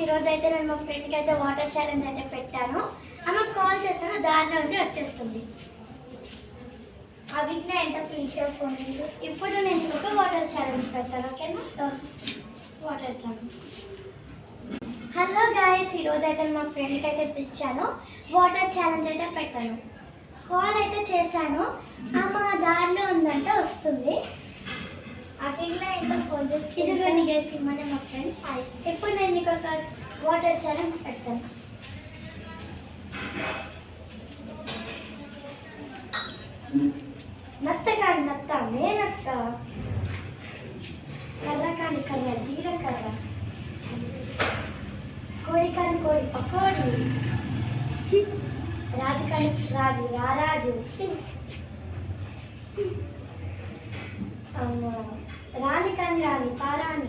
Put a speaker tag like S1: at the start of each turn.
S1: ఈరోజు అయితే నేను మా ఫ్రెండ్కి అయితే వాటర్ ఛాలెంజ్ అయితే పెట్టాను. ఆమెకు కాల్ చేస్తాను, దారిలో నుండి వచ్చేస్తుంది. అవిజ్ఞ ఎంత పిలిచే ఫోన్. ఇప్పుడు నేను ఒక వాటర్ ఛాలెంజ్ పెడతాను, ఓకేనా? Water challenge. హలో గాయస్, ఈరోజు అయితే మా ఫ్రెండ్కి అయితే పిలిచాను, వాటర్ ఛాలెంజ్ అయితే పెట్టాను. కాల్ అయితే చేశాను, ఆమె దారిలో ఉందంటే వస్తుంది. అవిజ్ఞ ఎంత ఫోన్ చేసి ఇదిగో నీకు ఇమ్మని మా ఫ్రెండ్. ఇప్పుడు నేను నీకు ఒక వాటర్ ఛాలెంజ్ పెడతాను. నత్త కాని నత్త, నేనత్త. కర్ర కాని కర్ర, జీలకర్ర. కోడి కాని కోడి, పకోడి. రాజు కాని రాజు, రారాజు. రాణి కాని రాణి, పారాణి.